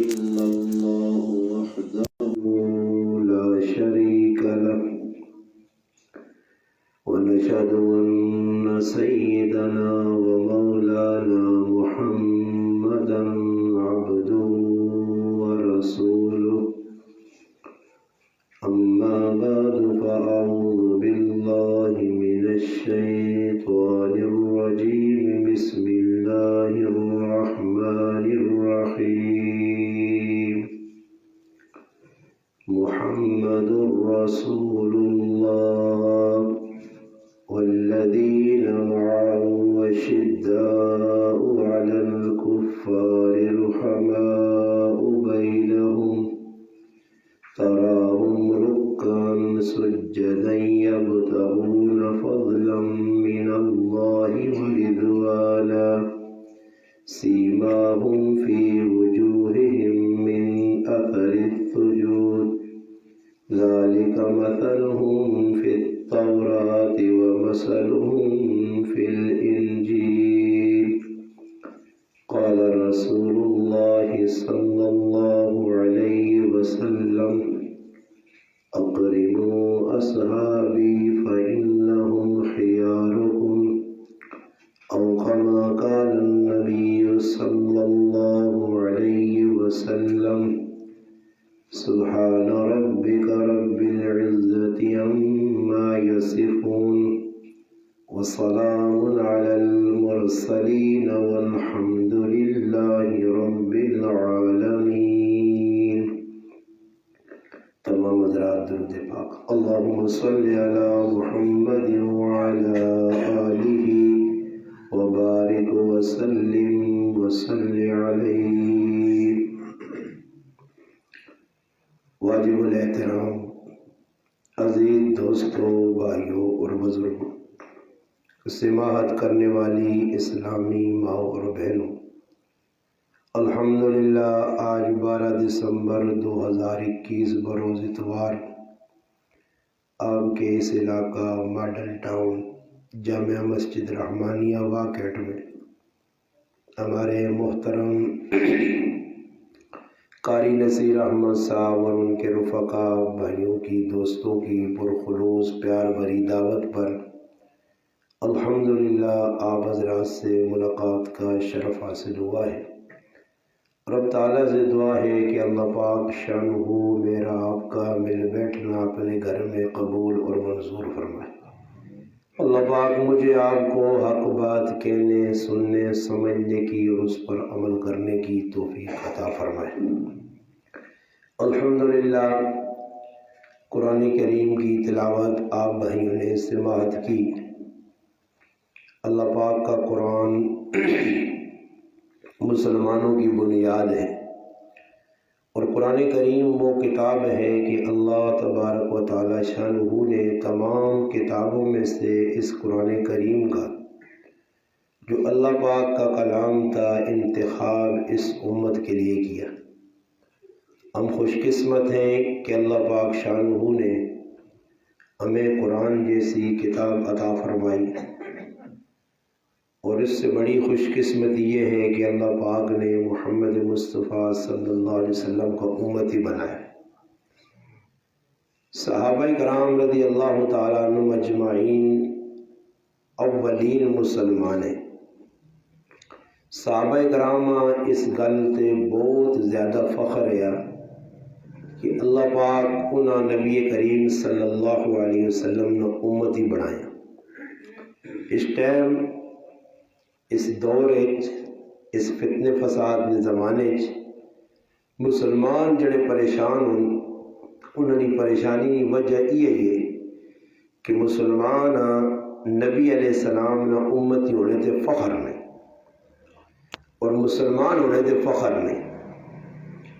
إلا الله وحده لا شريك له ونشهد أن سيدنا ومولانا محمدا عبده ورسوله أما بعد فأعوذ بالله من الشيطان الرجيم بسم الله الرحمن الرحيم محمد رسول الله والذين معه أشداء على الكفار رحماء بينهم تراهم ركعا سجدا يبتغون فضلا من الله ورضوانا سيماهم في وجوههم من أثر السجود ذلك مثلهم في التوراة ومثلهم في الإنجيل قال رسول الله صلى الله عليه وسلم أقرنوا أصحابي فإنهم خياركم أو كما قال النبي صلى الله عليه وسلم سبحان ربك رب العزة عما يصفون وسلام على المرسلين والحمد لله رب العالمين. تمام حضرات درود پاک. اللهم صل على محمد وعلى آله وبارك وسلم وصل عليه. واجب الاحترام عزیز دوستوں، بھائیوں اور بزرگوں، سماعت کرنے والی اسلامی ماؤں اور بہنوں، الحمدللہ آج 12 دسمبر 2021 بروز اتوار آپ کے اس علاقہ ماڈل ٹاؤن جامعہ مسجد رحمانیہ واقعٹ میں ہمارے محترم قاری نصیر احمد صاحب اور ان کے رفقا بھائیوں کی، دوستوں کی پرخلوص پیار بھری دعوت پر الحمدللہ آپ حضرات سے ملاقات کا شرف حاصل ہوا ہے. رب تعالیٰ سے دعا ہے کہ اللہ پاک شانہ میرا آپ کا مل بیٹھنا اپنے گھر میں قبول اور منظور فرمائے. اللہ پاک مجھے آپ کو حق بات کہنے، سننے، سمجھنے کی اور اس پر عمل کرنے کی توفیق عطا فرمائے. الحمدللہ قرآن کریم کی تلاوت آپ بھائیوں نے سماعت کی. اللہ پاک کا قرآن مسلمانوں کی بنیاد ہے، اور قرآن کریم وہ کتاب ہے کہ اللہ تبارک و تعالی شانہ نے تمام کتابوں میں سے اس قرآن کریم کا جو اللہ پاک کا کلام تھا انتخاب اس امت کے لیے کیا. ہم خوش قسمت ہیں کہ اللہ پاک شانہ نے ہمیں قرآن جیسی کتاب عطا فرمائی، اور اس سے بڑی خوش قسمتی یہ ہے کہ اللہ پاک نے محمد مصطفیٰ صلی اللہ علیہ وسلم کو امتی بنایا. صحابہ کرام رضی اللہ تعالیٰ عنہ مجمعین اولین مسلمان ہیں. صحابہ کرام اس گل تے بہت زیادہ فخر ہے کہ اللہ پاک انہاں نبی کریم صلی اللہ علیہ وسلم نے امتی بنایا. اس ٹائم اس دور اس فتنے فساد کے زمانے مسلمان جڑے پریشان ہوں، انہوں کی پریشانی کی وجہ یہ ہے کہ مسلمان نبی علیہ السلام نہ امتی ہونے تے فخر نہیں، اور مسلمان ہونے تے فخر نہیں.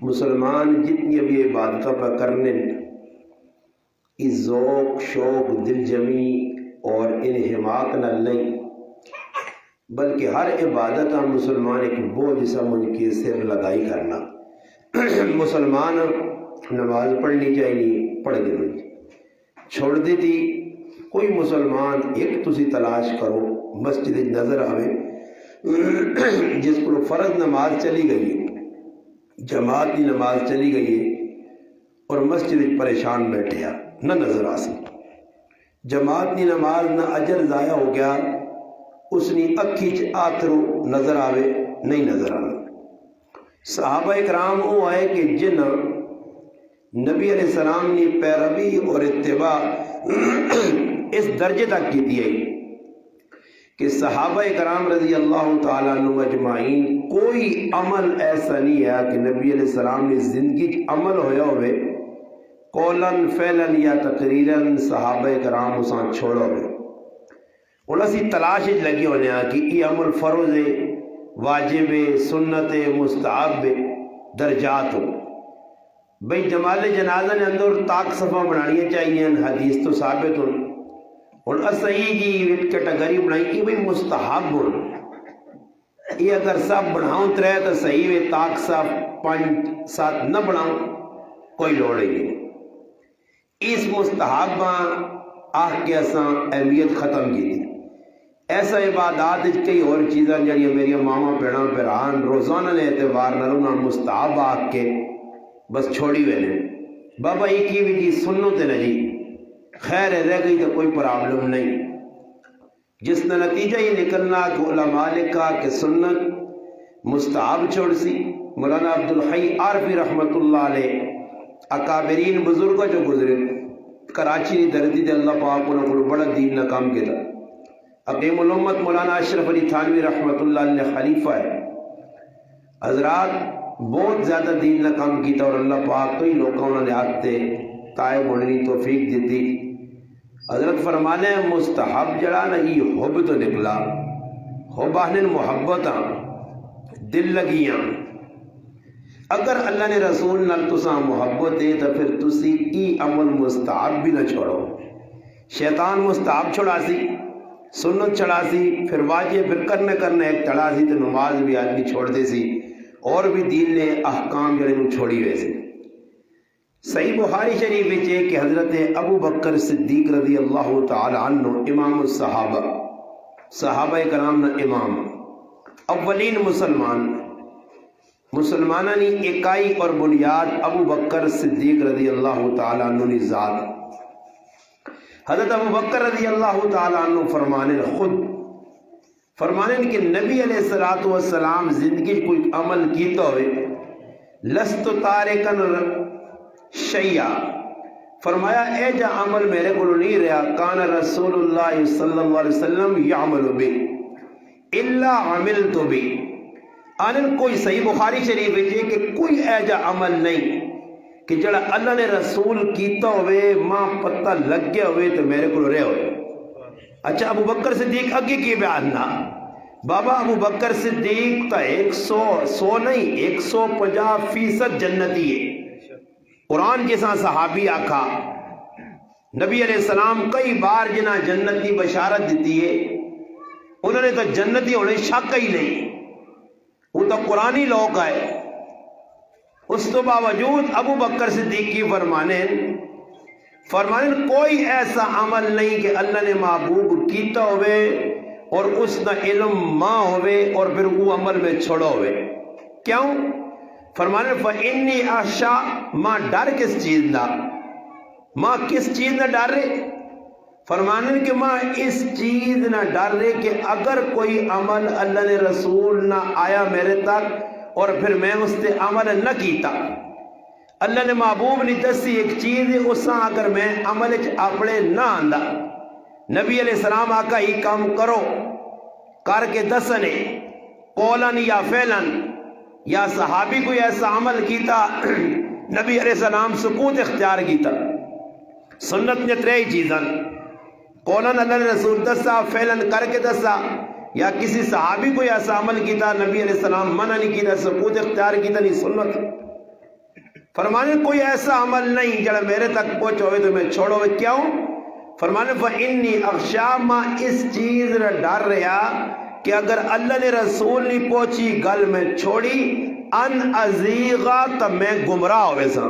مسلمان جتنی بھی عبادتوں پر کرنے اس ذوق شوق دل جمی اور انہماک نہ نہیں، بلکہ ہر عبادت ہم مسلمان ایک بوجھ سمجھ کے سر لگائی کرنا. مسلمان نماز پڑھنی چاہیے، پڑھ دینی، چھوڑ دی تھی. کوئی مسلمان ایک تسی تلاش کرو مسجد نظر آوے جس کو فرض نماز چلی گئی جماعت کی نماز چلی گئی ہے اور مسجد پریشان بیٹھے نہ نظر آ سی جماعت کی نماز نہ اجر ضائع ہو گیا اس نے اکھی آترو نظر آوے نہیں نظر آنا صحابہ اکرام وہ آئے کہ جن نبی علیہ السلام نے پیروی اور اتباع اس درجے تک کی ہے کہ صحابہ کرام رضی اللہ تعالیٰ عنہ اجمعین کوئی عمل ایسا نہیں ہے کہ نبی علیہ السلام نے زندگی عمل ہویا ہوئے قولاً فعلاً یا تقریراً صحابہ کرام اساں چھوڑا ہوئے انہوں اسی تلاش لگی ہونے کہ یہ عمل فرض ہے واجب ہے سنت ہے مستحب ہے درجات ہو بھئی جمال جنازہ نے اندر تاک صفحہ بنانی چاہیے حدیث تو ثابت ہو اور صحیح کی کیٹیگری بنائی کہ بھئی مستحب ہو یہ اگر سب بناؤں ترے تو صحیح ہے تاک صف 5-7 نہ بناؤں کوئی لوڑ نہیں اس مستحب آہ کے اساں اہمیت ختم کی تھی ایسا عبادات کئی اور چیزاں جڑی میری ماما پیڑاں پیران روزانہ نے اعتبار نہ رونا مستحب آہ کے بس چھوڑی ہوئے نے بابا یہ کی بھی جی سنو تے نہ جی خیر رہ گئی تو کوئی پرابلم نہیں جس نے نتیجہ یہ نکلنا کہ علماء لکھا کہ سنت مستحب چھوڑ سی مولانا عبدالحی عارفی رحمت اللہ علیہ اکابرین بزرگوں جو گزرے کراچی کی دھرتی تے اللہ پاک انہوں کو بڑا دین نہ کام کیا اقیم الامت مولانا اشرف علی تھانوی رحمت اللہ علیہ خلیفہ ہے حضرات بہت زیادہ دین نہ کام کیتا اور اللہ پاک کئی لوگوں نے آتے تائب ہونے کی توفیق دیتی حضرت فرمانے مستحب جڑا نہیں حب تو نکلا حب آہن محبتاں دل لگیاں اگر اللہ نے رسول نال تساں محبت ہے تو پھر تسی ای عمل مستحب بھی نہ چھوڑو شیطان مستحب چھوڑا سی سنت چھڑا سی پھر واجب پھر کرنے ایک چڑھا سی تو نماز بھی آدمی چھوڑ دے سی اور بھی دین نے احکام جڑے نو چھوڑی ہوئے سی صحیح بخاری شریف ہے کہ حضرت ابو بکر صدیق رضی اللہ تعالی عنہ امام الصحابہ صحابہ کرام نہ امام اولین مسلمانہ نے اکائی اور بنیاد ابو بکر صدیق رضی اللہ تعالی عنہ نے ذات حضرت ابو بکر رضی اللہ تعالی عنہ فرمانے کہ نبی علیہ السلام زندگی کوئی عمل کیتا ہوئے لست تارکن شیعہ فرمایا اے جا عمل میرے کو نہیں رہا کان رسول اللہ صلی اللہ علیہ وسلم یعمل بی الا عملت بی آنن کوئی صحیح بخاری شریف ہے کہ کوئی اے جا عمل نہیں کہ جڑا اللہ نے رسول کیتا ہوئے ماں پتہ لگ گیا ہوئے تو میرے کو رہے ہوئے اچھا ابو بکر صدیق اگے کی بیان نہ بابا ابو بکر صدیق تا 100 نہیں 150% جنتی ہے قرآن کے ساتھ صحابی آکھا نبی علیہ السلام کئی بار جنہ جنت کی بشارت دیتی ہے انہوں نے تو جنتی ہونے شک ہی نہیں وہ تو قرآنی لوگ آئے اس تو باوجود ابو بکر صدیق کی فرمانے کوئی ایسا عمل نہیں کہ اللہ نے محبوب کیتا ہوئے اور اس کا علم ماں ہوئے اور پھر وہ عمل میں چھوڑا ہوئے کیوں فرمانے فَإِنِّي أَخْشَىٰ ماں ڈر کس چیز نہ ماں کس چیز نہ ڈر رہے فرمانے کہ ماں اس چیز نہ ڈر رہے کہ اگر کوئی عمل اللہ نے رسول نہ آیا میرے تک اور پھر میں اس سے عمل نہ کیتا اللہ نے محبوب نے دسی ایک چیز اساں اگر میں عمل اپنے نہ آندا نبی علیہ السلام آقا ہی کام کرو کر کے دسنے قولاً یا فعلاً یا صحابی کوئی ایسا عمل کیتا نبی علیہ السلام سکوت اختیار کیتا سنت نے ترے چیزاں قولاً اللہ نے رسول دسا فعلاً کر کے دسا یا کسی صحابی کوئی ایسا عمل کیتا نبی علیہ السلام منع نہیں کیتا سکوت اختیار کیتا نہیں سنت فرمانے کوئی ایسا عمل نہیں جڑا میرے تک پہنچ ہوئے تو میں چھوڑو ہوئے کیوں فرمانے فَإِنِّي أَخْشَىٰ ماں اس چیز نہ ڈر رہا کہ اگر اللہ نے رسول نہیں پہنچی گل میں چھوڑی ان ازیغا تب میں گمراہ ہوئے سا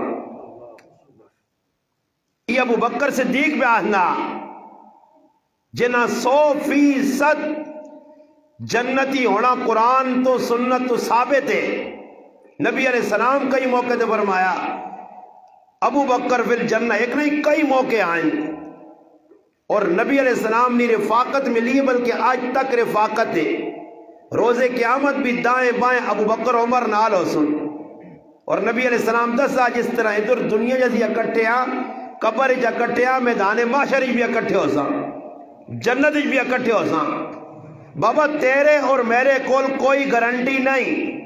یہ ابو بکر صدیق پہ آہنا جنہ 100% جنتی ہونا قرآن تو سنت تو ثابت ہے نبی علیہ السلام کئی موقع تے فرمایا ابو بکر فی الجنہ، ایک نہیں کئی موقع آئیں، اور نبی علیہ السلام نے رفاقت ملی ہے، بلکہ آج تک رفاقت ہے۔ روز قیامت بھی دائیں بائیں ابو بکر عمر نال ہو سن، اور نبی علیہ السلام دسا جس طرح ادھر دنیا جیسی اکٹھیا، قبر جا اکٹھیا، میدان معاشر بھی اکٹھے ہو سا، جنت بھی اکٹھے ہو سا۔ بابا تیرے اور میرے کول کوئی گارنٹی نہیں،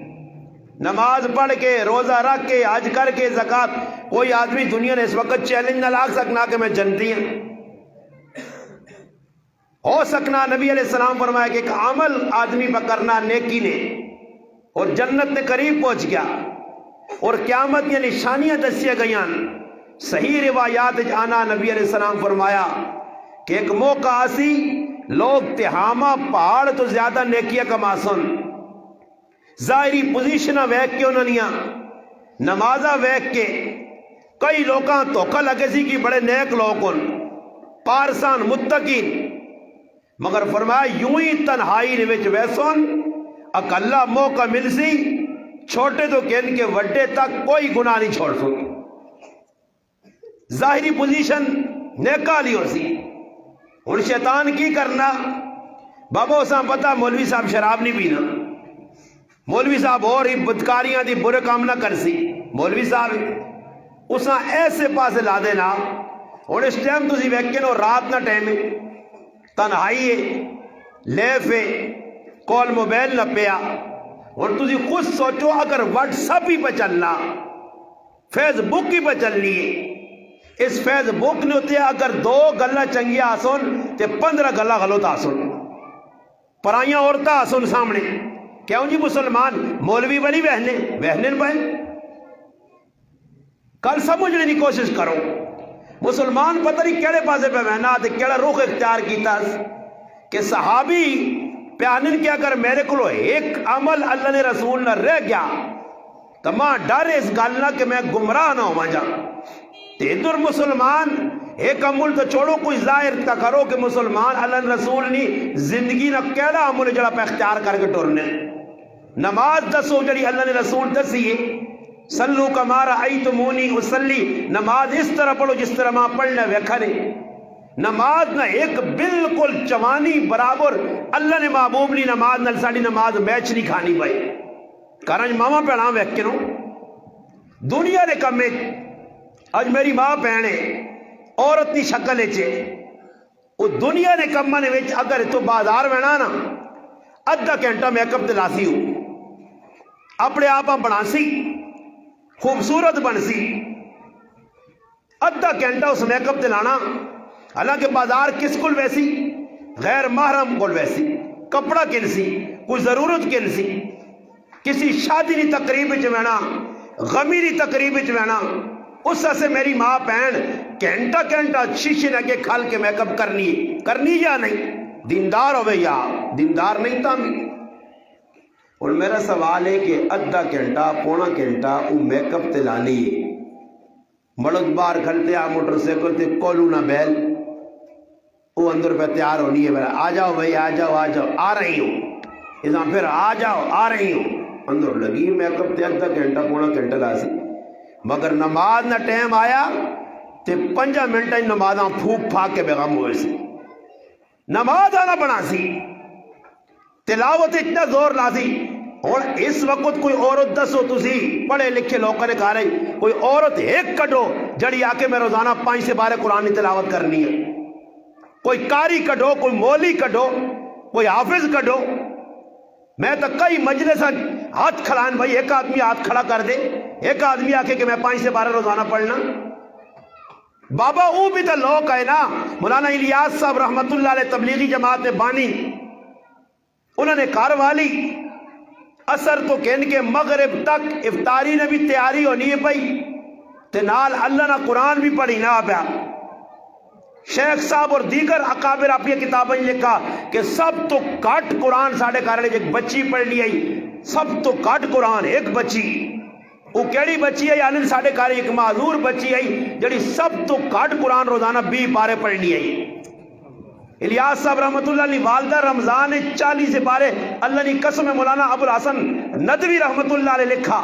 نماز پڑھ کے، روزہ رکھ کے، حج کر کے، زکات، کوئی آدمی دنیا نے اس وقت چیلنج نہ لاگ سکنا کہ میں جنتی ہوں۔ ہو سکنا نبی علیہ السلام فرمایا کہ ایک عمل آدمی پہ کرنا نیکی نے، اور جنت نے قریب پہنچ گیا، اور قیامت کی نشانیاں دسیا گئیاں۔ صحیح روایات آنا نبی علیہ السلام فرمایا کہ ایک موقع آسی لوگ تہامہ پہاڑ تو زیادہ نیکیاں کما سن، ظاہری پوزیشنہ ویک کے انہوں نمازہ ویک کے کئی لوگاں دھوکا لگے سی کہ بڑے نیک لوگ ان پارسان متقین، مگر فرمایا یوں ہی تنہائی وچ ویسون اکلا موقع مل سی، چھوٹے تو کہن کے وڈے تک کوئی گناہ نہیں چھوڑ سن، ظاہری پوزیشن نیکا لی ہو سی۔ ہن شیطان کی کرنا، بابا اساں پتہ مولوی صاحب شراب نہیں پینا، مولوی صاحب اور ہی بدکاریاں دی برے کام نہ کر سی، مولوی صاحب اساں ایسے پاسے لا دینا۔ ہن اس ٹائم تسی ویکھے نو رات نہ ٹائم ہے، تنہائی ہے، لیف ہے، کول موبائل نہ پیا۔ ہن تسی خود سوچو اگر واٹس اپ ہی پہ چلنا، فیس بک ہی پہ چلنی ہے، اس فیس بک نے ہوتے اگر 2 گلہ چنگیا آسن تے 15 گلہ غلط آسن، پرائیاں عورتیں آسن سامنے، کیوں جی مسلمان مولوی بنی وہنے پائے؟ کل سمجھنے کی کوشش کرو، مسلمان پتہ نہیں کیڑے پاسے پہ بہنا تے کیڑا رخ اختیار کیتا کہ صحابی پیانن کہ اگر میرے کو ایک عمل اللہ نے رسول نہ رہ گیا تو ماں ڈر اس گل نہ کہ میں گمراہ نہ ہوا جا۔ تے ادھر مسلمان ایک عمل تو چھوڑو، کوئی ظاہر تک کرو کہ مسلمان اللہ رسول نے زندگی نہ کیڑا عمل جڑا پہ اختیار کر کے ٹرنے۔ نماز دسو جڑی اللہ نے رسول دسی ہے، صلو کما رأیتمونی اصلی، نماز اس طرح پڑھو جس طرح ماں پڑھنا ویکھا نے۔ نماز نہ ایک بالکل چوانی برابر اللہ نے محبوب لی نماز نہ ساڑی نماز میچ نہیں کھانی بھائی، کارن ماما پیڑاں ویکھ کے نو دنیا نے کمے۔ آج میری ماں پہنے عورت کی شکل ہے، وہ دنیا نے کماں نے وچ اگر تو بازار وینا نا ادھا گھنٹہ میک اپ دلاسی ہو، اپنے آپ بنا سی خوبصورت بن سی، ادھا گھنٹہ اس میک اپ دلانا، حالانکہ بازار کس کل ویسی غیر محرم کل ویسی، کپڑا کن سی، کوئی ضرورت کن سی، کسی شادی دی تقریب وچ وینا، غمی دی تقریب وچ وینا، اس سے میری ماں بہن گھنٹہ گھنٹہ شیشے لگے کھل کے میک اپ کرنی یا نہیں، دیندار ہوئے یا دیندار نہیں تھا بھی۔ اور میرا سوال ہے کہ ادھا گھنٹہ پونا گھنٹہ وہ میک اپ تلانی ہے، مرد بار کھلتے آ موٹر سائیکل تے کولو نہ بیل، وہ اندر پہ تیار ہونی ہے، آ جاؤ بھائی آ جاؤ آ جاؤ، آ رہی ہوں، اس پھر آ جاؤ آ رہی ہوں، اندر لگی میک اپ تے ادھا گھنٹہ پونا گھنٹہ لا سی، مگر نماز نہ ٹائم آیا تے 5 منٹ نمازاں پھوک پھاک کے بیغم ہوئے سی، نماز آنا بنا سی، تلاوت اتنا زور لا سی۔ اور اس وقت کوئی عورت دسو تسی پڑھے لکھے لوگوں نے کہا رہی کوئی عورت ایک کڈو جڑی آ کے میں روزانہ 5 سے 12 قرآن کی تلاوت کرنی ہے، کوئی قاری کڈو، کوئی مولی کڈو، کوئی حافظ کڈو۔ میں تو کئی مجلس ہاتھ کھلائیں بھائی، ایک آدمی ہاتھ کھڑا کر دے، ایک آدمی آکے کہ میں 5 سے 12 روزانہ پڑھنا۔ بابا وہ بھی تو لوگ ہے نا، مولانا الیاس صاحب رحمت اللہ علیہ تبلیغی جماعت میں بانی، انہوں نے کار والی اثر تو کہن کے مغرب تک افطاری نے بھی تیاری ہونی ہے پئی تے نال اللہ نہ قرآن بھی پڑھی نہ پیا۔ شیخ صاحب اور دیگر اکابر اپنی کتابیں لکھا کہ سب تو کٹ قرآن ساڑھے کارے ایک بچی پڑھ لی آئی، سب تو کٹ قرآن ایک بچی، وہ کیڑی بچی ہے یعنی ساڑھے کارے ایک معذور بچی آئی جڑی سب تو کٹ قرآن روزانہ 20 پارے پڑھ لی آئی۔ الیاس صاحب رحمت اللہ علیہ والدہ رمضان 40 سے پارے اللہ نے قسم مولانا ابو الحسن ندوی رحمت اللہ علیہ لکھا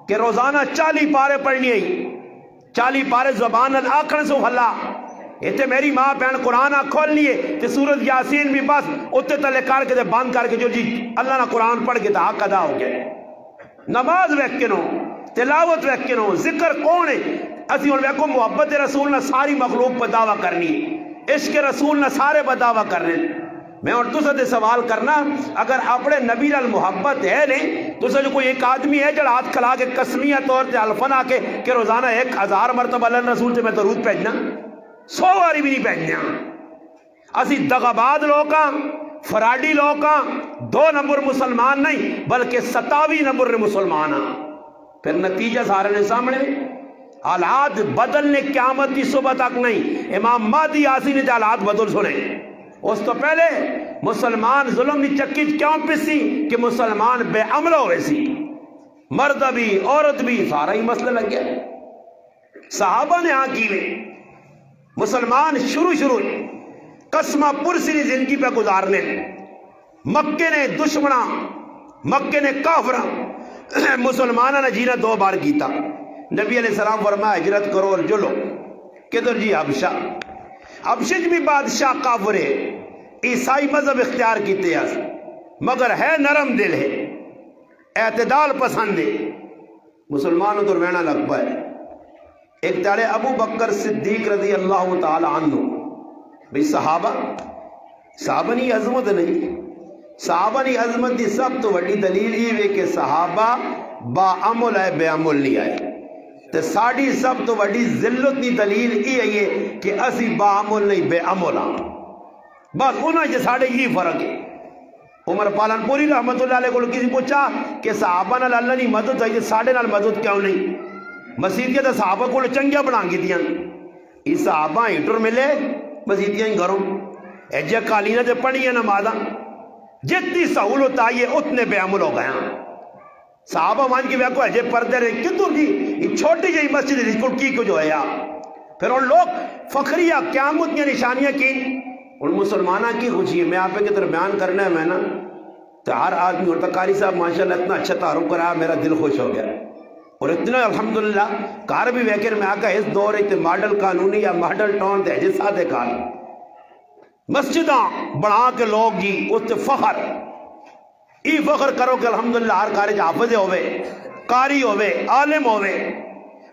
کہ روزانہ 40 پارے پڑھنی ہے، 40 پارے زبان آکھن سو حلا اتنے میری ماں بہن قرآن کھولنی ہے تے سورت یاسین بھی بس اتنے تلے کر کے بند کر کے جو جی اللہ نہ قرآن پڑھ کے تو حق ادا ہو گیا۔ نماز ویکھنو، تلاوت ویکھنو، ذکر کون ہے؟ اسی ہن ویکھو محبت رسول نہ ساری مخلوق پہ دعویٰ کرنی ہے، عشق رسول نہ سارے پہ دعویٰ کرنے۔ میں اور تسا دے سوال کرنا، اگر اپنے نبی نال محبت ہے نہیں تسا جو کوئی ایک آدمی ہے جڑا ہاتھ کھلا کے قسمیہ طور تے حلفن آ کے کہ روزانہ 1000 مرتبہ اللہ رسول سے میں درود بھیجنا، 100 باری بھی نہیں بھیجنا۔ اسی دغاباد لوکاں، فراڈی لوکاں، 2 نمبر مسلمان نہیں بلکہ 27 نمبر مسلمان ہاں۔ پھر نتیجہ سارے نے سامنے، حالات بدلنے قیامت کی صبح تک نہیں، امام مہدی آسی نے حالات بدل سنے۔ اس تو پہلے مسلمان ظلم کی چکی کیوں پسی کہ مسلمان بے عمل ہوئے سی، مرد بھی عورت بھی سارا ہی مسئلہ لگ گیا۔ صحابہ نے ہاں کی مسلمان شروع قسمہ پرسی زندگی پہ گزارنے، مکے نے دشمنا، مکے نے کافرہ، مسلمانہ نے جینا 2 بار کیتا۔ نبی علیہ السلام فرمایا ہجرت کرو اور جلو، کدھر جی؟ حبشہ۔ حبشہ بھی بادشاہ کافر ہے، عیسائی مذہب اختیار کیتے ہیں مگر ہے نرم دل ہے، اعتدال پسند ہے، مسلمانوں تو رہنا لگ پائے۔ ایک تارے ابو بکر صدیق رضی اللہ تعالی عنہ، بھئی صحابہ نہیں عظمت نہیں، صحابہ نہیں عظمت دی سب تو وڈی دلیل یہ ہے کہ صحابہ با عمل ہے، بے عمل نہیں آئے۔ تے ساڑی سب تو وڈی ذلت دی دلیل یہ ہے کہ اسی با عمل نہیں بے عمل ہاں، بس انہاں جے ساڑے یہ فرق ہے۔ عمر پالن پوری رحمت اللہ علیہ کو کسی پوچھا کہ صحابہ نال اللہ نہیں مدد ہے، ساڑے نال مدد کیوں نہیں؟ مسیدیاں تے صحابہ کو چنگیاں بنا کی دیاں، یہ صحابہ ہیٹر ملے مسیدیاں ہی گھروں ایجے قالینہ تے پڑھی نمازاں، جتنی سہولت آئی ہے اتنے بے عمل ہو گئے ہیں۔ صحابہ مان کی ویکو ایجے پردے رہے کدھر جی یہ چھوٹی جی مسجد رسکل کی کچھ ہویا، پھر ان لوگ فخریہ قیامت کی نشانیاں کی، ان مسلمانہ کی خوشی ہے۔ میں آپ کے درمیان کرنا ہے میں نا تو ہر آدمی ہوتا قاری صاحب ماشاءاللہ اتنا اچھا تعارف کرا، میرا دل خوش ہو گیا، اور اتنا الحمدللہ کار بھی ویکر میں آکا اس دور ایتے ماڈل قانونی یا ماڈل ٹون تے جس ساتھے کار مسجداں بڑھا کے لوگ جی اس تے فخر ای فخر کرو کہ الحمدللہ ہر کارج حافظ ہوئے، قاری ہوئے، عالم ہوئے۔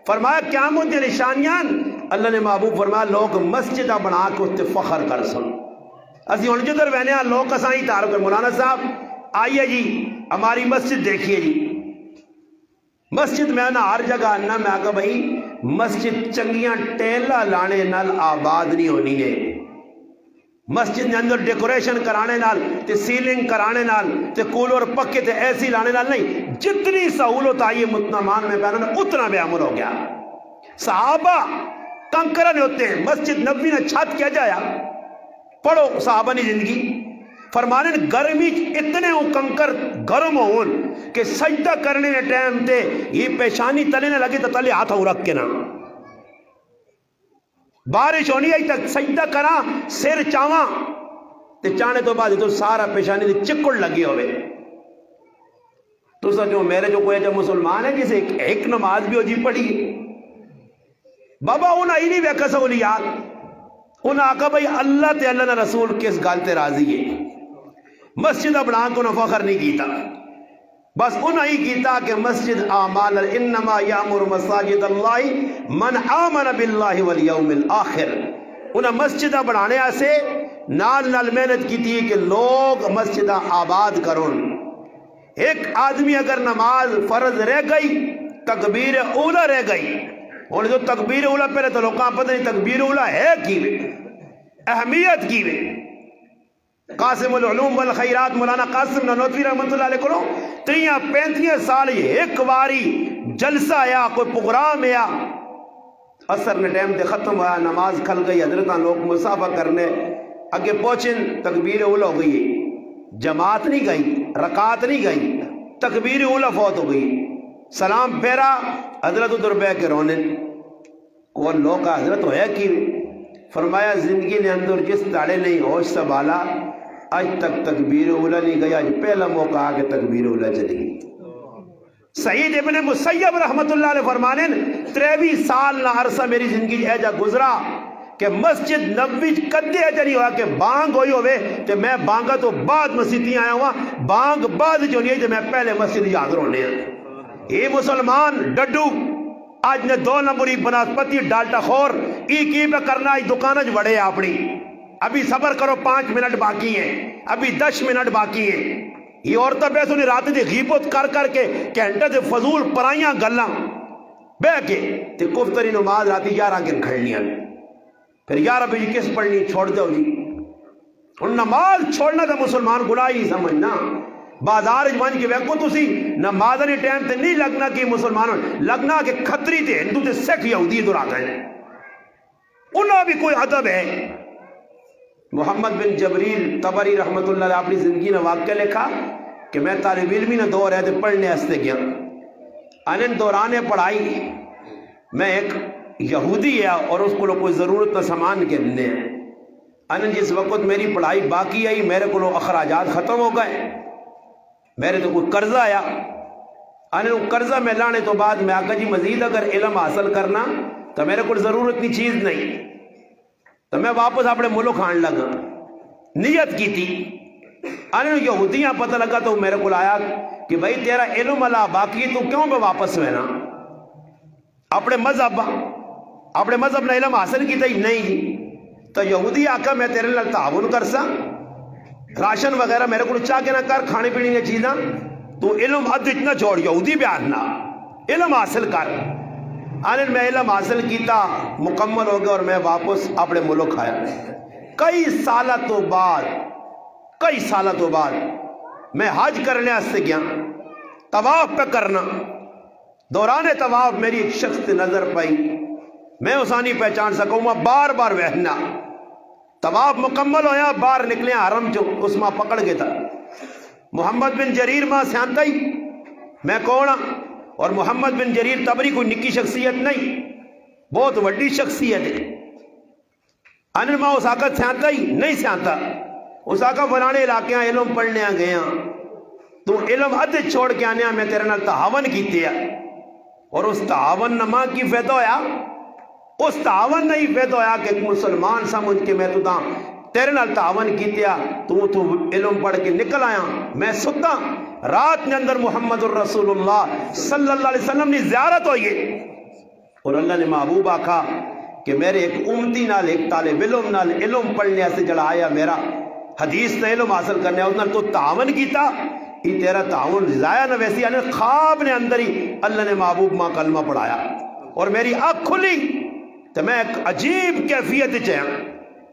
فرمایا قیامت دے نشانیاں اللہ نے محبوب فرمایا لوگ مسجدہ بنا کے اس تے فخر کر سن۔ اسی ہن جدھر وینے ہاں لوگ اساں ہی تعارف کر، مولانا صاحب آئیے جی ہماری مسجد دیکھیے جی، مسجد میں نا ہر جگہ آنا میں آگا بھائی مسجد چنگیاں ٹیلہ لانے نال آباد نہیں ہونی ہے، مسجد نے اندر ڈیکوریشن کرانے نال تے سیلنگ کرانے نال تے کولر پکے تے ایسی لانے نال نہیں، جتنی سہولت آئی ہے متنمان میں پہنا اتنا بے عمل ہو گیا۔ صحابہ کنکرن ہوتے ہیں، مسجد نبی نے چھت کیا جایا، پڑھو صحابہ نے زندگی فرمانے گرمی اتنے ہوں کنکر گرم ہون کہ سجدہ کرنے نے ٹائم تے یہ پیشانی تلے نہ لگے تو تلے ہاتھ ہوں رکھ کے نا، بارش ہونی آئی تک سجدہ کرا سر چاواں تے چانے تو بعد تو سارا پیشانی تے چکڑ لگے ہوئے۔ تو سچو میرے جو کوئی جب مسلمان ہے جسے ایک نماز بھی ہو جی پڑھی بابا انہاں ہی نہیں ویکھا سہولیات، انہاں آقا بھائی اللہ تے اللہ نہ رسول کس گل تے راضی ہے، مسجد بنا کو نہ فخر نہیں کیتا، بس انہاں ہی کیتا کہ مسجد اعمال انما یامر مساجد اللہ من آمن باللہ والیوم الاخر، انہاں مسجدہ بنانے سے نال نال محنت کی تھی کہ لوگ مسجدہ آباد کرون۔ ایک آدمی اگر نماز فرض رہ گئی تکبیر اولا رہ گئی، اور جو تکبیر اولا پہلے تو لوگاں پتہ نہیں تکبیر اولا ہے کی وے، اہمیت کی وے۔ قاسم العلوم والخیرات مولانا قاسم نانوتوی رحمت اللہ علیہ کو 30-35 سال ایک واری جلسہ آیا، کوئی پروگرام آیا، اثر نے ٹائم تے ختم ہوا، نماز کھل گئی، حضرتاں لوگ مسافہ کرنے اگے پہنچن تکبیر اولا ہو گئی، جماعت نہیں گئی، رکعت نہیں گئی، تکبیر اولا فوت ہو گئی، سلام پھیرا حضرت ادھر بہ کے رونے کو لوگ کا حضرت ہویا کی فرمایا زندگی نے اندر جس تاڑے نہیں ہوش سنبھالا آج تک تکبیر اولا نہیں گئی، آج پہلا موقع آ کے تکبیر اولا چلی گئی۔ سعید ابن مسیب رحمت اللہ علیہ فرمانے 23 سال نہ عرصہ میری زندگی ایجا گزرا کہ مسجد نبوی کدے جری ہوا کہ بانگ ہوئی ہوئے کہ میں بانگا تو بعد مسجد آیا ہوا بانگ بعد جو نہیں ہے میں پہلے مسجد حاضر ہونے ہیں. یہ مسلمان ڈڈو آج نے 2 نمبری بناسپتی ڈالٹا خور کی پہ کرنا آج دکانج بڑے اپنی. ابھی صبر کرو 5 منٹ باقی ہیں, ابھی 10 منٹ باقی ہیں. یہ عورتیں بیسو نے رات دی غیبت کر کر کے کہنٹے دے فضول پرائیاں گلاں بے کے تے کفتری نماز راتی 11 کے کھڑنیاں پھر 11 بجے کس پڑھنی چھوڑ دو جی. ان نماز چھوڑنا تو مسلمان گناہی سمجھنا. بازار جوان کے ویکو تسی نماز نے ٹائم تے نہیں لگنا کہ مسلمانوں لگنا کہ کھتری تے ہندو تے سکھ یہودی دور آ گئے انہاں بھی کوئی ادب ہے. محمد بن جبریل طبری رحمت اللہ علیہ اپنی زندگی نے واقعہ لکھا کہ میں طالب علمی نے دور ہے تے پڑھنے ہستے گیا انن دوران پڑھائی میں ایک یہودی ہے اور اس کو کوئی ضرورت نہ سامان کے دنے انن جس وقت میری پڑھائی باقی آئی میرے کو اخراجات ختم ہو گئے میرے تو کوئی قرضہ آیا انن قرضہ میں لانے تو بعد میں آقا جی مزید اگر علم حاصل کرنا تو میرے کو ضرورت کی چیز نہیں تو میں واپس اپنے ملک آن لگا نیت کی تھی. انہوں یہودیاں پتہ لگا تو میرے کو آیا کہ بھائی تیرا علم اللہ باقی تو کیوں پہ واپس ہوئے نا اپنے مذہب نے علم حاصل کی تھی نہیں جی. تو یہودی آقا میں تیرے لئے تعاون کر سا راشن وغیرہ میرے کو چاہ کے نہ کر کھانے پینے کی چیزاں تو علم حد اتنا چھوڑ یہودی بیان نہ علم حاصل کر. آنن میں علم حاصل کیتا مکمل ہو گیا اور میں واپس اپنے ملک آیا. کئی سالہ تو بعد میں حج کرنے سے گیا طواف پہ کرنا دوران طواف میری ایک شخص نظر پائی میں اسانی پہچان سکوں میں بار بار وہنا طواف مکمل ہویا باہر نکلے حرم جو اس ماں پکڑ گیا تھا محمد بن جریر ماں سیانتا ہی میں کونا اور محمد بن جریر طبری کوئی نکی شخصیت نہیں بہت وڈی شخصیت ہے. انن ماں اس آقا سیانتا ہی نہیں سیانتا اس آقا فلانے علاقے علم پڑھنے گئے تو علم ادھے چھوڑ کے آنے میں تیرے نال تعاون کیتے ہیں اور اس تعاون نما کی فیدہ ہویا اس تعاون نہیں فیدہ ہویا کہ ایک مسلمان سمجھ کے میں تو تیرے نال تعاون کیتے ہیں تو علم پڑھ کے نکل آیا میں ستا رات نے اندر محمد الرسول اللہ صلی اللہ علیہ وسلم نے زیارت ہوئی ہے اور اللہ نے محبوب آکھا کہ میرے ایک امتی نال ایک طالب علم نال علم پڑھنے سے جڑا آیا میرا حدیث نے علم حاصل کرنے اس نال تو تعاون کیتا یہ تیرا تعاون ضائع نہ ویسی یعنی خواب نے اندر ہی اللہ نے محبوب ماں کلمہ پڑھایا اور میری آنکھ کھلی تو میں ایک عجیب کیفیت چاہیا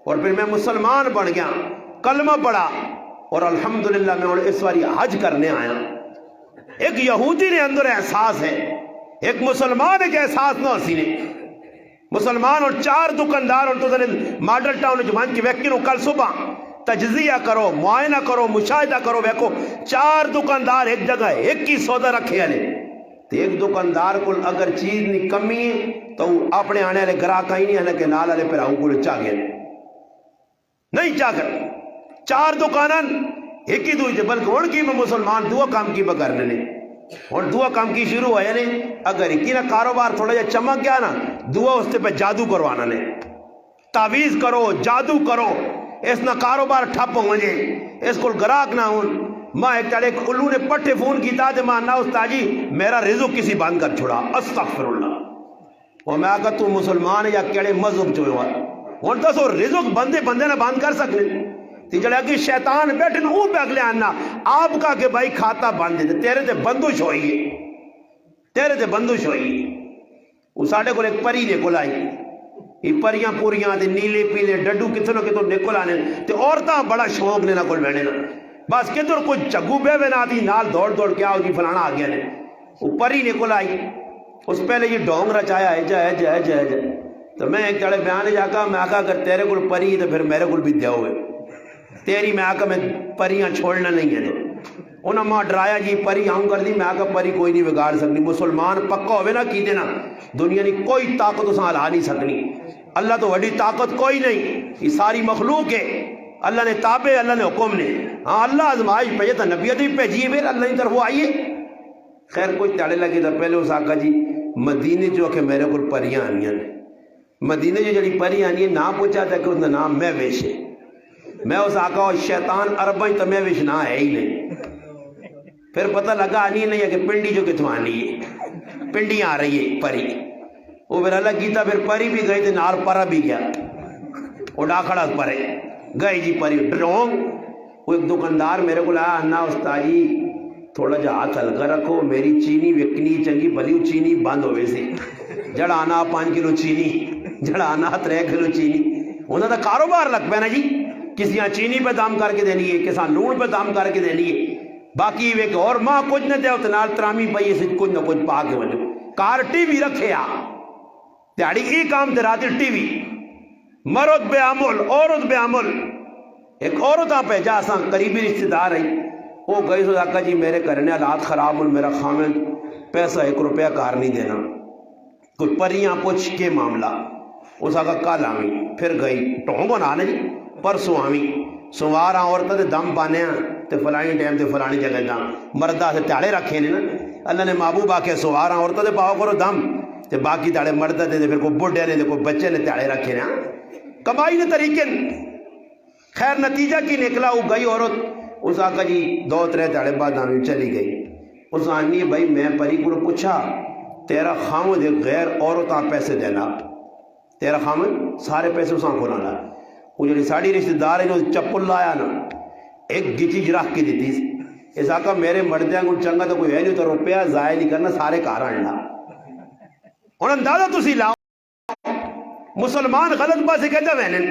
اور پھر میں مسلمان بن گیا کلمہ پڑھا اور الحمدللہ میں اس باری حج کرنے آیا. ایک یہودی نے اندر احساس ہے ایک مسلمان ایک احساس نہ اسی نے مسلمان اور 4 دکاندار اور تو ماڈل ٹاؤن جوان کی ویکن کل صبح تجزیہ کرو معائنہ کرو مشاہدہ کرو ویکو 4 دکاندار ایک جگہ ایک ہی سودا رکھے ہیں تو ایک دکاندار کو اگر چیز نہیں کمی ہے تو اپنے آنے والے گراہک ہی نہیں ہے کہ نال والے پھر کو چاہ گئے نہیں چاہ کر 4 دکانن ایک ہی دوئی بلکہ ان کی میں مسلمان 2 کام کی بکرنے نے اور 2 کام کی شروع ہوئے نے اگر ایک ہی نہ کاروبار تھوڑا جا چمک گیا نا 2 اس پہ جادو کروانا نے تعویز کرو جادو کرو اس نہ کاروبار ٹھپ ہو جے اس کو گراہک نہ ہوں ماں ایک تڑے الو نے پٹھے فون کی تا دے ماں نا استاجی میرا رزق کسی بند کر چھوڑا استغفر اللہ اور میں آگا تو مسلمان یا کیڑے مذہب چوئے ہوا اور تو سو رزق بندے نہ بند کر سکنے تی جڑا کہ شیطان بیٹھن او پہ اگلے آنا آپ کا کہ بھائی کھاتا بند دے تیرے تے بندوش ہوئی وہ ساڑھے کو ایک پری نے کلائی یہ پریاں پوریاں دے نیلے پیلے ڈڈو کتنوں کتوں نکل آنے تے عورتاں بڑا شوق لینا کل بیٹھے نا بس کتر کوئی چگو بے نا دی نال دوڑ کے آؤ جی فلانا آ گیا نے وہ پری نکل آئی اس پہلے یہ ڈونگ رچایا ہے تو میں ایک جڑے بیان جاکا میں آکا اگر تیرے کل پری تو پھر میرے کل بھی دیا ہوئے تیری میں آکا میں پریاں چھوڑنا نہیں ہے انہاں ماں ڈرایا جی پری آؤں کر دی میں آکا پری کوئی نہیں بگاڑ سکنی مسلمان پکا ہوئے نا کی دینا دنیا نے کوئی طاقت اساں ہلا نہیں سکنی اللہ تو وڈی طاقت کوئی نہیں یہ ساری مخلوق ہے اللہ نے تابع اللہ نے حکم نے ہاں اللہ آزمائش پہ تو نبیت بھی بھیجیے پھر اللہ کی طرف وہ آئیے خیر کوئی تیڑے لگے تو پہلے اس آقا جی مدینے جو کہ میرے کو پریاں آنیاں نے مدینے جو جڑی پری آنی ہے نام پوچھا تھا کہ اس کا نام میں ویش ہے میں اس آقا اور شیطان عربیں تو میں ویش نہ ہے ہی نہیں پھر پتہ لگا آنی نہیں ہے کہ پنڈی جو کتوں آنی ہے پنڈی آ رہی ہے پری وہ پھر الگ کیتا پھر پری بھی گئی تھی نار پرا بھی گیا وہ ڈاکھڑا پرے گئی جی پری ڈرونگ وہ ایک دکاندار میرے کو لایا انا استاد جی تھوڑا جا ہاتھ ہلکا رکھو میری چینی وکنی چنگی بلی چینی بند ہوئے سی جڑا آنا 5 کلو چینی جڑا آنا 3 کلو چینی انہوں نے کاروبار لگ پہ نا جی کسی یہاں چینی پہ دام کر کے دینی ہے کسی لون پہ دام کر کے دینی ہے باقی ایک اور ماں کچھ نہ دے اتنال ترامی پئی سے کچھ نہ کچھ پا کے ونجو کار ٹی وی رکھے آ تیاری ای کام تے راتی ٹی وی مرد بے عمل عورت بے عمل ایک عورت آپ ہے جا سان قریبی رشتہ دار ہے وہ گئی سو آقا جی میرے کرنے حالات خراب ہوں میرا خامن پیسہ 1 روپیہ کار نہیں دینا کوئی پریاں پوچھ کے معاملہ اس آقا کل آویں پھر گئی ٹونگو نہ آنے جی پرسوں آویں سوار عورتیں تے دم پانے ہیں تے فلانی ٹائم تے فلانی جگہ جا مردہ سے تاڑے رکھے نے نا اللہ نے محبوب آ کے سوار عورتیں تے پاؤ کرو دم تے باقی تاڑے مردہ تے پھر کوئی بڈھے نے کوئی بچے نے تاڑے رکھے نا کمائی نے طریقے خیر نتیجہ کی نکلا وہ گئی عورت اس آقا جی 2-3 تاڑے بعد آویں چلی گئی اس آنی بھائی میں پری کو پوچھا تیرا خامد غیر عورتاں پیسے دینا تیرا خامد سارے پیسے اساں کو لانا وہ جڑی ساڑی رشتہ دار ہے جو چپل لایا نا ایک گچی رکھ کے دیتی اس آقا میرے مردیاں کو چنگا تو کوئی ہے نہیں تو روپیہ ضائع نہیں کرنا سارے کار آنا اور اندازہ تسی لاؤ مسلمان غلط پاسے کہتا وینن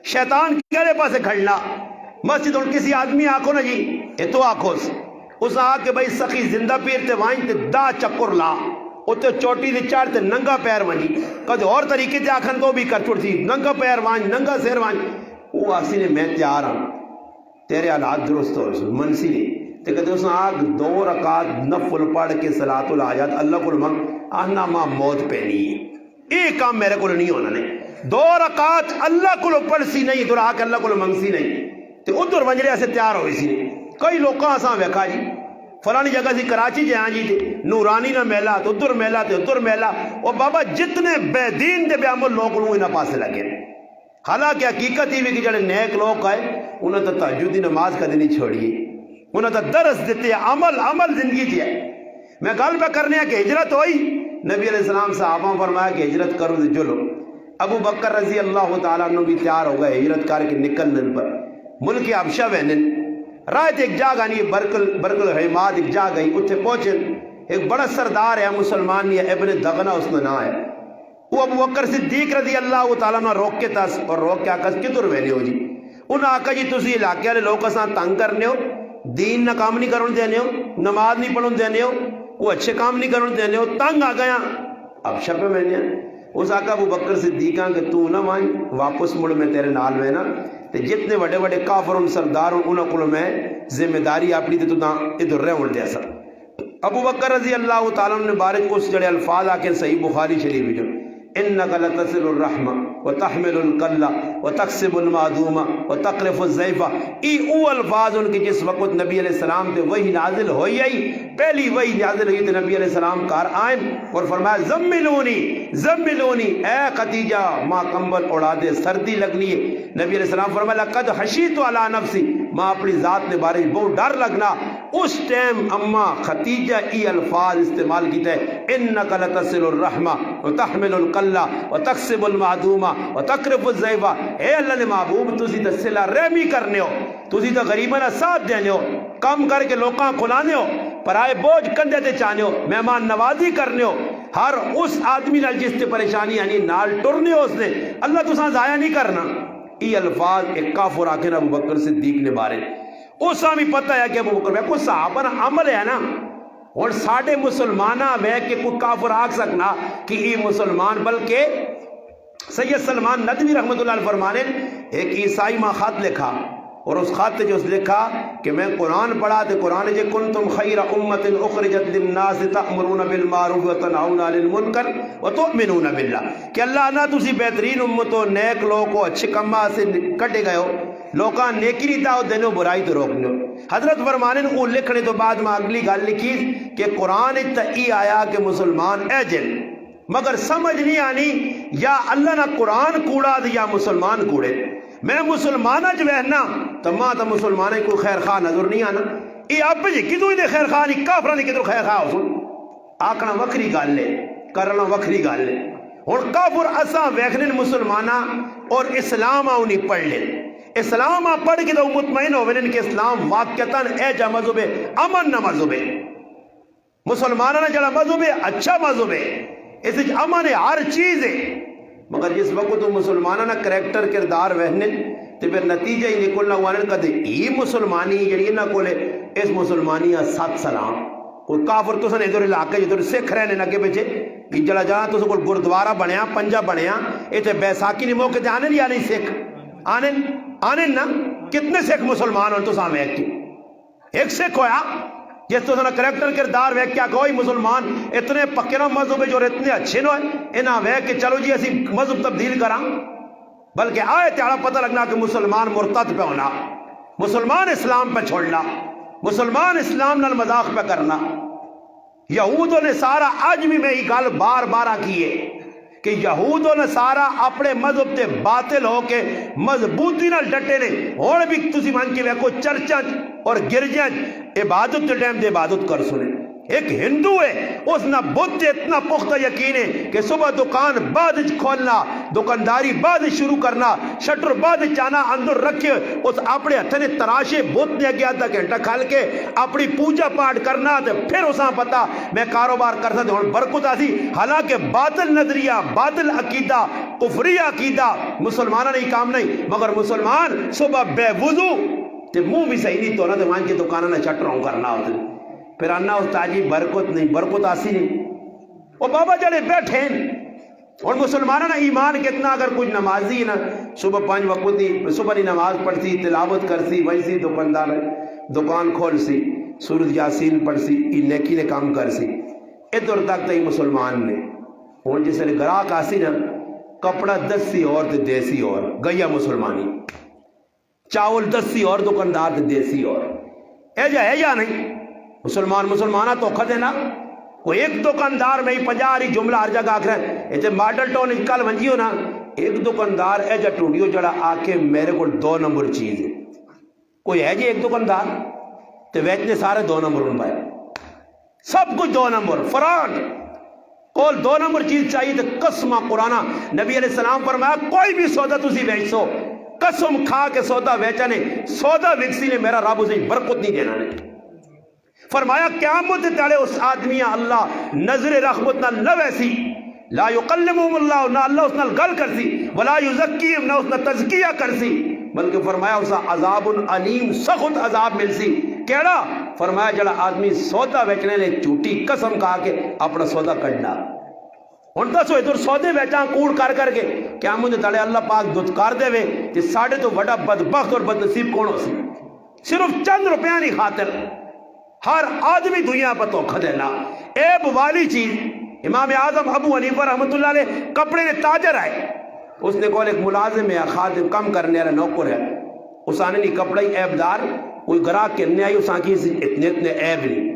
شیطان کہڑے پاسے کھڑنا مسجد ان کسی آدمی آکھو نا جی یہ تو آکھو اس آ کے بھائی سخی زندہ پیر تے وائن تے دا چکر لا اتنے چوٹی دے چار تے ننگا پیر وانجی کدے اور طریقے تے آکھن تو بھی کر چھوڑ سی ننگا پیر وانج ننگا سیر وانج وہ آسی نے میں تیار ہوں تیرے حالات درست ہو رسول منسی نے تے کہتے اس آگ 2 رکعت نفل پڑھ کے صلاۃ الحاجات اللہ کو منگ آنا ماں موت پہنی ہے ایک کام میرے کو نہیں ہونا نے 2 رکعت اللہ کو پڑھ سی نہیں تو آکے اللہ کو منگ سی نہیں تے ادھر ونجرے سے تیار ہوئی سی کئی لوگاں اساں ویکھا جی فلانی جگہ سی کراچی جہاں جی تے نورانی نہ میلا تو ادھر میلا تے ادھر میلا اور بابا جتنے بے دین دے بے عمل لوگ انہوں انہاں پاسے لگے حالانکہ حقیقت ہی بھی کہ جڑے نیک لوگ آئے انہوں نے تہجدی نماز کدی نہیں چھوڑی انہوں نے درس دیتے عمل زندگی دی ہے میں گل پہ کرنے کہ ہجرت ہوئی نبی علیہ السلام صحابہ فرمایا کہ ہجرت کرو تو چلو ابو بکر رضی اللہ تعالیٰ عنہ بھی تیار ہو گئے ہجرت کر کے نکلنے پر ملک حبشہ وینن رائت ایک جا گانی برگل حیماد ایک جا گئی اتھے پہنچن ایک بڑا سردار ہے مسلمان یہ ابن دغنہ اس نے نہ ہے وہ ابو بکر صدیق رضی اللہ تعالیٰ نے روک کے تاس اور روک کے آکا کدھر وینے ہو جی انہاں آکا جی تسی علاقے والے لوگ اساں تنگ کرنے ہو دین نہ کام نہیں کرن دینے ہو نماز نہیں پڑھن دینے ہو وہ اچھے کام نہیں کرن دینے ہو تنگ آ گیا اب شپے میں نے اس آقا ابو بکر صدیقاں کہ تو نہ مان واپس مڑ میں تیرے نال میں نا تے جتنے بڑے بڑے کافر سردار انہاں کو میں ذمہ داری اپنی تے تو ادھر رہ ول دیا سر ابو بکر رضی اللہ تعالیٰ نے بارک اس جڑے الفاظ آ کے صحیح بخاری شریف جو انک لتصل الرحمہ وتحمل الکلہ وتکسب المعدومہ وتقرف الضیفہ ای او الفاظ ان کی جس وقت نبی علیہ السلام تے وہی نازل ہوئی آئی پہلی وہی نازل ہوئی تے نبی علیہ السلام کار آئین اور فرمایا زملونی اے خدیجہ ماں کمبل اڑا دے سردی لگنی ہے نبی علیہ السلام فرمایا لقد خشیت علی نفسی ماں اپنی ذات نے بارش بہت ڈر لگنا اس ٹائم اماں خدیجہ ای الفاظ استعمال کیتا ہے انک لتصل الرحمہ وتحمل الکلہ وتکسب المعدومہ وتقرف الضیفہ اے اللہ نے محبوب تسی تے صلہ رحمی کرنے ہو تسی تے غریباں دا ساتھ دینے ہو کم کر کے لوکاں کھلانے ہو پرائے بوجھ کندھے تے چانے ہو مہمان نوازی کرنے ہو ہر اس آدمی نال جس تے پریشانی یعنی نال ٹرنے ہو اس نے اللہ تساں ضائع نہیں کرنا یہ الفاظ ایک کافر آکھے ابو بکر صدیق نے بارے اس بھی پتہ ہے کہ ابو بکر میں کوئی صحابہ نا عمل ہے نا اور ساڑھے مسلمانہ میں کہ کوئی کافر آکھ سکنا کہ یہ مسلمان بلکہ سید سلمان ندوی رحمت اللہ علیہ فرمانے ایک عیسائی ماں خط لکھا اور اس خط جو اس لکھا کہ میں قرآن پڑھا تو قرآن جے کنتم خیر امت اخرجت للناس تأمرون بالمعروف وتنہون عن المنکر وتؤمنون باللہ کہ اللہ نہ تسی بہترین امت و نیک لوگ کو اچھے کما سے کٹے گئے ہو لوکاں نیکی نہیں دعوت دینے برائی تو روکنے. حضرت فرمانے او لکھنے تو بعد میں اگلی گل لکھی کہ قرآن ای آیا کہ مسلمان اے جن مگر سمجھ نہیں آنی یا اللہ نہ قرآن کوڑا دے یا مسلمان کوڑے. میں مسلمانہ جو بہنا تو ماں تو مسلمانہ کوئی خیر خواہ نظر نہیں آنا. یہ آپ جی کدو ہی دے خیر خواہ نہیں کافرہ نہیں کدو خیر خواہ ہو سن آکنا وکری گال لے کرنا وکری گال لے. اور کافر اساں ویکھنے مسلمانہ اور اسلام آؤنی پڑھ لے. اسلام پڑھ کے تو مطمئن ہو کہ اسلام واقعتاً اے جا مذہب ہے امن نہ مذہب ہے. مسلمانہ نہ جڑا مذہب ہے اچھا مذہب ہے اس امن ہے ہر چیز ہے. مگر جس وقت تو مسلمانہ نہ کریکٹر کردار وہنے تو پھر نتیجہ ہی نکلنا ہوا نے کہتے یہ مسلمانی جڑی نہ کولے اس مسلمانیہ سات سلام. کوئی کافر تو سن ادھر علاقے جدھر سکھ رہنے لگے بچے کہ جڑا جانا تو کوئی گردوارہ بنیا پنجا بنیا اتنے بیساکھی نے موقع تے آنے یا نہیں سکھ آنے نا کتنے سکھ مسلمان ہوں تو سامنے ایک سکھ ہویا جس تو سنا کریکٹر کردار ویک کیا کوئی مسلمان اتنے پکے نہ مذہب جو اتنے اچھے نہ ہوئے انہاں ویک کہ چلو جی اسی مذہب تبدیل کرا بلکہ آئے تیارا پتہ لگنا کہ مسلمان مرتد پہ ہونا مسلمان اسلام پہ چھوڑنا مسلمان اسلام نال مذاق پہ کرنا. یہود و نصارہ آج بھی میں یہ گل بار بار کیے کہ یہود و نصارہ اپنے مذہب تے باطل ہو کے مضبوطی نال ڈٹے نے. اور بھی تسی مان کے ویکو چرچاں اور گرجاں عبادت کے ٹائم دے عبادت کر سنے. ایک ہندو ہے اس نہ بت اتنا پختہ یقین ہے کہ صبح دکان بعد کھولنا دکانداری بعد شروع کرنا شٹر بعد چانا اندر رکھے اس اپنے ہتھ نے تراشے بت نے گیا آدھا گھنٹہ کھال کے اپنی پوجا پاٹ کرنا تو پھر اساں پتا میں کاروبار کرتا تھا اور برکت آسی. حالانکہ باطل نظریہ باطل عقیدہ کفری عقیدہ مسلمانہ نہیں کام نہیں. مگر مسلمان صبح بے وضو تے منہ بھی صحیح نہیں تو نہ مان کے دکانہ نہ شٹروں کرنا ہوتا پھر انا اس تاجی برکت نہیں برکت آسی نہیں. وہ بابا جڑے بیٹھے اور مسلمانہ نا ایمان کتنا اگر کچھ نمازی نا صبح 5 وقت دی صبح نہیں نماز پڑھتی تلاوت کرتی ویسی دکاندار دکان کھول سی سورۃ یاسین پڑھ سی یہ نیکی نے کام کر سی ادھر تک تی مسلمان نے. اور جس نے گراہک آسی نا کپڑا 10 سی اور تے دیسی اور گیا مسلمانی چاول 10 سی اور دکاندار تے دیسی اور اے جا نہیں مسلمانہ تو کھا دینا. کوئی ایک دکاندار میں 50 رہی جملہ ہر جگہ آکھ رہا ہے ایسے ماڈل ٹون کل ونجیو نا ایک دکاندار ہے جا ٹوڑیو جڑا آکے میرے کو 2 نمبر چیز ہے. کوئی ہے جی ایک دکاندار تو ویچنے سارے 2 نمبر ان پائے سب کچھ 2 نمبر فراڈ کول 2 نمبر چیز چاہیے تو قسمہ قرآنہ نبی علیہ السلام فرمایا کوئی بھی سودا تسی بیچ سو قسم کھا کے سودا ویچا نے سودا وکسی نے میرا رب اسے برکت نہیں دینا نے. فرمایا قیامت تالے اس آدمی اللہ نظر رحمت نہ لویسی لا یقلمہم اللہ نہ اللہ اس نال گل کرسی ولا یزکیم نہ اس نال تزکیہ کرسی بلکہ فرمایا اسا عذاب علیم سخت عذاب ملسی. کیڑا فرمایا جڑا آدمی سودا بیچنے نے جھوٹی قسم کھا کے اپنا سودا کڈنا. ہن دسو ادھر سودے بیچاں کوڑ کر کے قیامت تالے اللہ پاک دھتکار دے وے تے ساڈے تو بڑا بدبخت اور بد نصیب کون ہو سی. صرف چند روپیاں نہیں خاطر ہر آدمی دنیا پر دھوکا دینا ایب والی چیز. امام اعظم ابو حنیفہ رحمۃ اللہ علیہ کپڑے نے تاجر آئے اس نے کہا ایک ملازم ہے خادم کم کرنے والا نوکر ہے اس آنے نہیں کپڑا ہی عیب دار کوئی گراہک کے آئی اس آنکھی سے اتنے عیب نہیں.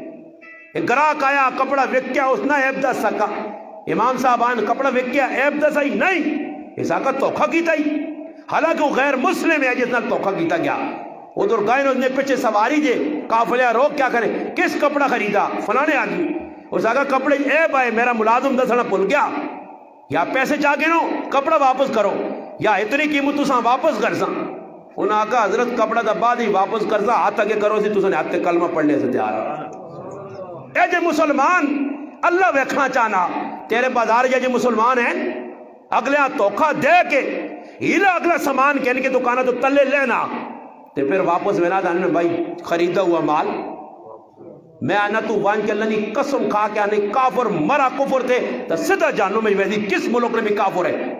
ایک گراہک آیا کپڑا وکیا اس نہ عیب دس سکا. امام صاحب آن کپڑا وکیا عیب دس آئی نہیں اس آقا دھوکا کیتا ہی حالانکہ وہ غیر مسلم ہے جس نال دھوکا کیتا گیا. ادھر گائے نے پیچھے سواری جے قافلہ روک کیا کرے کس کپڑا خریدا فلانے آدمی اس آگا کپڑے عیب آئے میرا ملازم دسنا بھول گیا یا پیسے چاہ کے نو کپڑا واپس کرو یا اتنی قیمت تساں واپس کر سا. انہاں آقا حضرت کپڑا دا بعد ہی واپس کر سا ہاتھ اگے کرو سی تساں ہاتھ کلمہ پڑھنے سے تیار. اے جے مسلمان اللہ ویکھنا چاہنا تیرے بازار جے مسلمان ہیں اگلے دھوکا دے کے ہیلا اگلا سامان کے ان کی دکانہ تو تلے لینا تے پھر واپس وینا دانے بھائی خریدا ہوا مال میں آنا تو وان کے اللہ نے قسم کھا کے آنے کافر مرا کفر تھے تو سدھا جانو میں ویسی کس ملک میں بھی کافر ہے.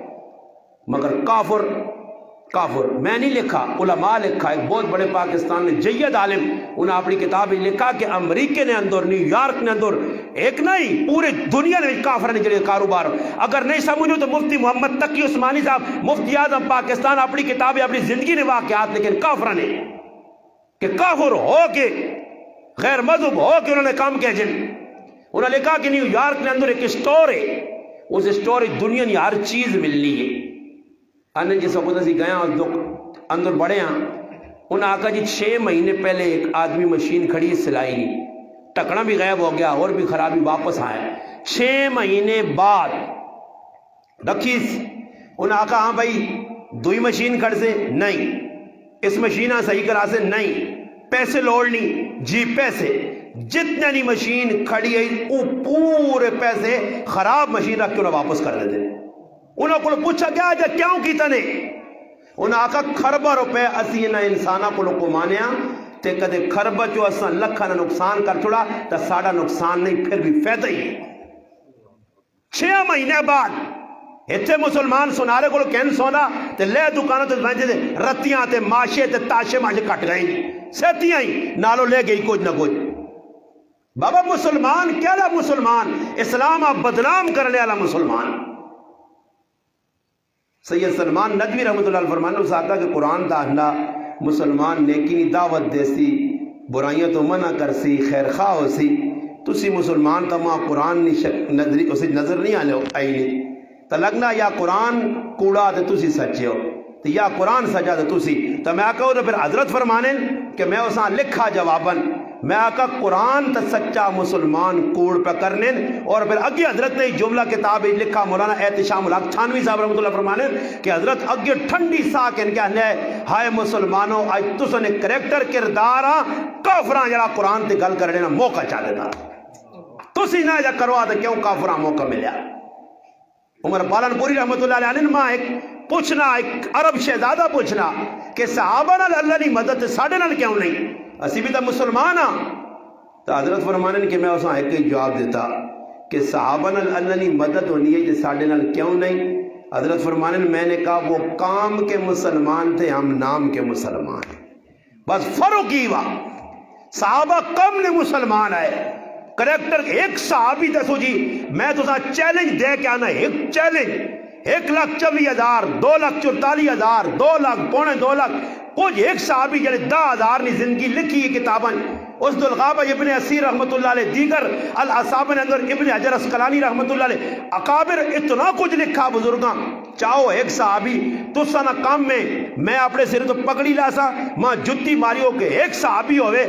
مگر کافر کافر میں نہیں لکھا، علماء لکھا، ایک بہت بڑے پاکستان میں جید عالم انہوں اپنی کتاب لکھا کہ امریکہ نے اندر، نیو یارک نے اندر، ایک نہیں پورے دنیا نے کافر نے جڑے کاروبار، اگر نہیں سمجھو تو مفتی محمد تقی عثمانی صاحب مفتی اعظم پاکستان اپنی کتابیں اپنی زندگی نے واقعات، لیکن کافر نے کہ کافر ہو کے غیر مذہب ہو کے انہوں نے کام کیا جن انہوں نے لکھا کہ نیو یارک نے اندر ایک اسٹور ہے، اس اسٹور دنیا کی ہر چیز ملنی ہے۔ انہیں جس وقت اسی گیا اندر بڑے ہاں، انہوں نے آکھا جی 6 مہینے پہلے ایک آدمی مشین کھڑی سلائی نہیں، ٹکڑا بھی غائب ہو گیا اور بھی خرابی واپس آیا، 6 مہینے بعد رکھی انہوں نے آکھا ہاں بھائی دوئی مشین کھڑ سے نہیں، اس مشینہ صحیح کرا سے نہیں، پیسے لوڑ نہیں جی پیسے، جتنے نہیں مشین کھڑی ہے وہ پورے پیسے خراب مشین رکھ کے انہیں واپس کر دیتے۔ انہوں کو پوچھا کیا جا کیوں کیتا نے؟ انہوں نے آکھا کھربہ روپے اسی انہیں انسانہ کو مانیا تے کدے کھربہ جو اساں لکھا نہ نقصان کر چھوڑا تا ساڑا نقصان نہیں پھر بھی فیدہ ہی ہے۔ 6 مہینے بعد اتھے مسلمان سنارے کو کہن سونا تے لے دکانوں تے بنجے دے رتیاں تے ماشے تے تاشے ماشے کٹ گئی سیتیاں ہی نالو لے گئی کچھ نہ کچھ۔ بابا مسلمان کیا لا مسلمان اسلام آپ بدنام کرنے والا مسلمان۔ سید سلمان ندوی رحمت اللہ علیہ فرمانے اس آقا کہ قرآن دا اللہ مسلمان نیکی نی دعوت دے سی، برائیاں تو منع کر سی، خیر خواہ ہو سی، تسی مسلمان تا ماں قرآن نی نظری اسی نظر نہیں آلے ہو آئی نہیں تا لگنا یا قرآن کوڑا تے تسی سچے ہو یا قرآن سجا تے تسی تا میں آقا تو پھر حضرت فرمانے کہ میں اساں لکھا جواباً میں آقا قرآن تا سچا مسلمان کوڑ پہ کرنے اور پھر اگے حضرت نے جملہ کتاب لکھا مولانا احتشام الحق تھانوی صاحب رحمۃ اللہ فرمانے کہ حضرت اگے ٹھنڈی ساکھ ان کے ہے ہائے مسلمانوں آج تسو نے کریکٹر کردارا کافران جڑا قرآن تے گل کرنے نا موقع چاہ دیتا تسی نہ جا کروا تے کیوں کافران موقع ملیا۔ عمر پالن پوری رحمت اللہ علیہ ماں ایک پوچھنا ایک عرب شہزادہ پوچھنا کہ صحابہ نال اللہ نے مدد ساڑھے نال کیوں نہیں اسی بھی تو مسلمان ہاں تو حضرت فرمانے کہ میں اساں ایک ہی جواب دیتا کہ صحابہ نال اللہ نے مدد ہونی ہے کہ ساڑھے نال کیوں نہیں؟ حضرت فرمانے میں نے کہا وہ کام کے مسلمان تھے ہم نام کے مسلمان ہیں، بس فرق ہی ہوا صحابہ کم نے مسلمان آئے کریکٹر ایک صحابی دسو جی میں تو چیلنج دے کے آنا ایک چیلنج 1,24,000 2,44,000 2 لاکھ پونے 2 لاکھ کچھ ایک صحابی جڑے 10,000 نے زندگی لکھی ہے کتاباں اس دلغابہ ابن اسیر رحمت اللہ علیہ دیگر الاصحاب نے اندر ابن حجر اسقلانی رحمت اللہ علیہ اکابر اتنا کچھ لکھا بزرگاں چاہو ایک صحابی تو سنا کام میں اپنے سر تو پکڑی لاسا ماں جتی ماری ہو کہ ایک صحابی ہوئے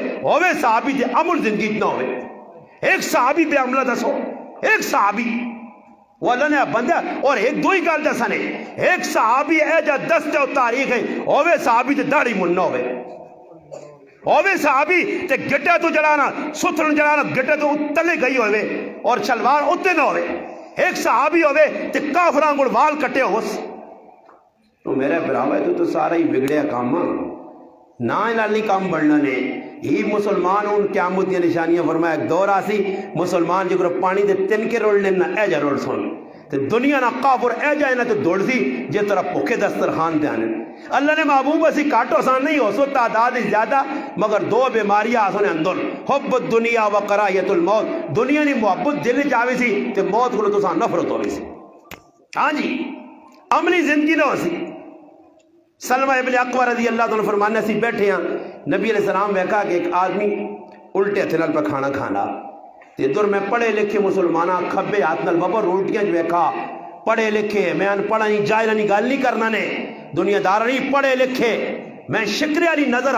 صحابی دے عمل زندگی اتنا ہوئے ایک صحابی بے عملہ دسو ایک صحابی وہ اللہ نے بندہ اور ایک دو ہی گال دسانے ایک صحابی اے جا دستے و تاریخ ہے ہوئے صحابی تے داڑی مننا ہوئے صحابی تے گٹا تو جڑانا سترن جڑانا گٹا تو تلے گئی ہوئے اور شلوار اتنے نہ ہوئے ایک صحابی ہوئے تے کافران گڑ وال کٹے ہوس تو میرے براوے تو سارا ہی بگڑیا کام نہ نہیں کام بڑھنا نے ہی مسلمان ان قیامت دیا نشانیاں فرمایا ایک دور آسی مسلمان جو پانی دے تن کے رول لینا اے جا رول سن تے دنیا نہ کافر اے جائے نہ تے دوڑ سی جے طرح پکے دسترخوان دے آنے اللہ نے محبوب اسی کاٹو آسان نہیں ہو سو تعداد زیادہ مگر 2 بیماریاں آسان اندر حب الدنیا و کراہیت الموت دنیا نے محبت دل جاوی سی تے موت کو تو سان نفرت ہوئی سی ہاں جی عملی زندگی نہ ہو سی سلمہ ابن اقوہ رضی اللہ عنہ فرمانے سی بیٹھے ہیں نبی علیہ السلام ویکھا کہ ایک آدمی الٹے ہتھ نال پہ کھانا کھانا تے ادھر میں پڑھے لکھے مسلمانہ کھبے ہاتھ نال بابا روٹیاں جو ویکھا پڑھے لکھے میں ان پڑھا نہیں جائلہ نہیں گل نہیں کرنا نے دنیا دار نہیں پڑھے لکھے میں شکریہ نہیں نظر